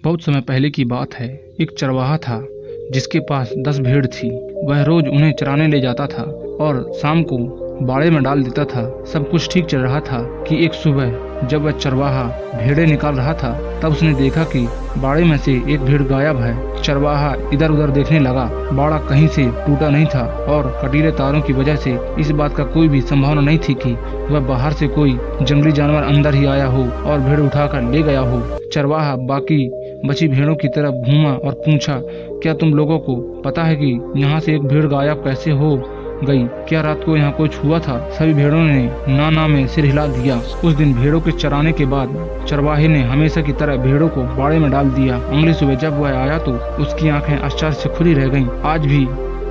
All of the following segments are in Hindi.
बहुत समय पहले की बात है। एक चरवाहा था जिसके पास 10 भेड़ थी। वह रोज उन्हें चराने ले जाता था और शाम को बाड़े में डाल देता था। सब कुछ ठीक चल रहा था कि एक सुबह जब वह चरवाहा भेड़ें निकाल रहा था तब उसने देखा कि बाड़े में से एक भेड़ गायब है। चरवाहा इधर उधर देखने लगा। बाड़ा कहीं से टूटा नहीं था और कटीले तारों की वजह से इस बात का कोई भी संभावना नहीं थी कि वह बाहर से कोई जंगली जानवर अंदर ही आया हो और भेड़ उठाकर ले गया हो। चरवाहा बाकी बची भेड़ों की तरफ घूमा और पूछा, क्या तुम लोगों को पता है कि यहाँ से एक भेड़ गायब कैसे हो गई? क्या रात को यहाँ कुछ हुआ था? सभी भेड़ों ने ना में सिर हिला दिया। उस दिन भेड़ों के चराने के बाद चरवाहे ने हमेशा की तरह भेड़ों को बाड़े में डाल दिया। अगली सुबह जब वह आया तो उसकी आंखें आश्चर्य से खुली रह गईं। आज भी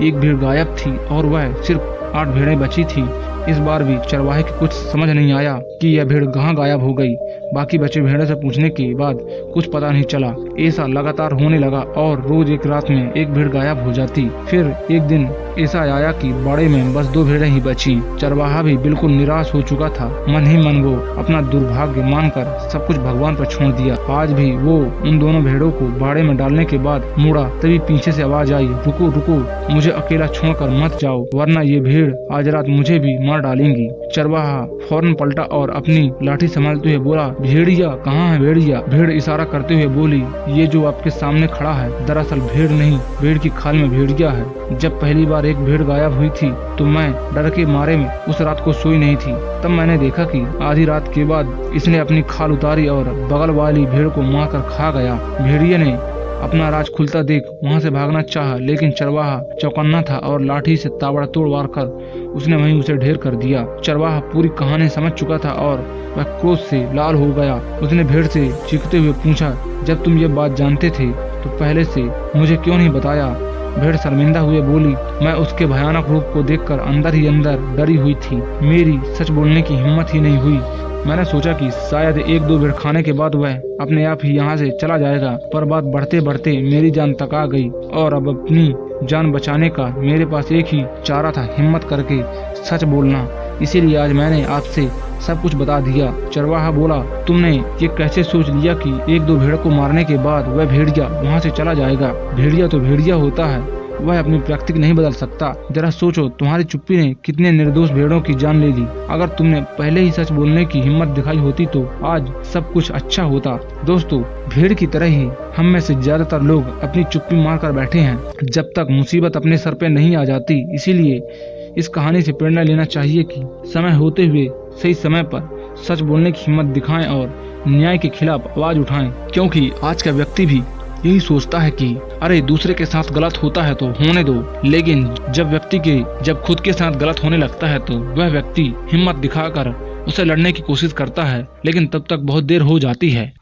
एक भेड़ गायब थी और वह सिर्फ 8 भेड़ें बची थी। इस बार भी चरवाहे को कुछ समझ नहीं आया कि यह भेड़ कहाँ गायब हो गई। बाकी बचे भेड़ों से पूछने के बाद कुछ पता नहीं चला। ऐसा लगातार होने लगा और रोज एक रात में एक भेड़ गायब हो जाती। फिर एक दिन ऐसा आया कि बाड़े में बस 2 भेड़ें ही बची। चरवाहा भी बिल्कुल निराश हो चुका था। मन ही मन वो अपना दुर्भाग्य मानकर सब कुछ भगवान पर छोड़ दिया। आज भी वो उन दोनों भेड़ों को बाड़े में डालने के बाद मुड़ा, तभी पीछे से आवाज आई, रुको रुको, मुझे अकेला छोड़कर मत जाओ, वरना ये भेड़ आज रात मुझे भी मार डालेंगी। चरवाहा फौरन पलटा और अपनी लाठी संभालते हुए बोला, भेड़िया कहाँ है भेड़िया? भेड़ इशारा करते हुए बोली, ये जो आपके सामने खड़ा है दरअसल भेड़ नहीं, भेड़ की खाल में भेड़िया है। जब पहली बार एक भेड़ गायब हुई थी तो मैं डर के मारे में उस रात को सोई नहीं थी। तब मैंने देखा कि आधी रात के बाद इसने अपनी खाल उतारी और बगल वाली भेड़ को मार कर खा गया। भेड़िया ने अपना राज खुलता देख वहां से भागना चाहा, लेकिन चरवाहा चौकन्ना था और लाठी से ताबड़तोड़ वार कर उसने वहीं उसे ढेर कर दिया। चरवाहा पूरी कहानी समझ चुका था और वह क्रोध से लाल हो गया। उसने भेड़ से चीखते हुए पूछा, जब तुम ये बात जानते थे तो पहले से मुझे क्यों नहीं बताया? भेड़ शर्मिंदा हुए बोली, मैं उसके भयानक रूप को देखकर अंदर ही अंदर डरी हुई थी। मेरी सच बोलने की हिम्मत ही नहीं हुई। मैंने सोचा कि शायद 1-2 भेड़ खाने के बाद वह अपने आप ही यहाँ से चला जाएगा, पर बात बढ़ते बढ़ते मेरी जान तक आ गई और अब अपनी जान बचाने का मेरे पास एक ही चारा था, हिम्मत करके सच बोलना। इसीलिए आज मैंने आपसे सब कुछ बता दिया। चरवाहा बोला, तुमने ये कैसे सोच लिया कि 1-2 भेड़ को मारने के बाद वह भेड़िया वहाँ से चला जाएगा? भेड़िया तो भेड़िया होता है, वह अपनी प्रकृति नहीं बदल सकता। जरा सोचो, तुम्हारी चुप्पी ने कितने निर्दोष भेड़ों की जान ले ली। अगर तुमने पहले ही सच बोलने की हिम्मत दिखाई होती तो आज सब कुछ अच्छा होता। दोस्तों, भेड़ की तरह ही हम में से ज्यादातर लोग अपनी चुप्पी मार कर बैठे हैं जब तक मुसीबत अपने सर पे नहीं आ जाती। इसीलिए इस कहानी से प्रेरणा लेना चाहिए कि समय होते हुए सही समय पर सच बोलने की हिम्मत दिखाएं और न्याय के खिलाफ आवाज उठाएं, क्योंकि आज का व्यक्ति भी यही सोचता है कि अरे दूसरे के साथ गलत होता है तो होने दो, लेकिन जब खुद के साथ गलत होने लगता है तो वह व्यक्ति हिम्मत दिखाकर उसे लड़ने की कोशिश करता है, लेकिन तब तक बहुत देर हो जाती है।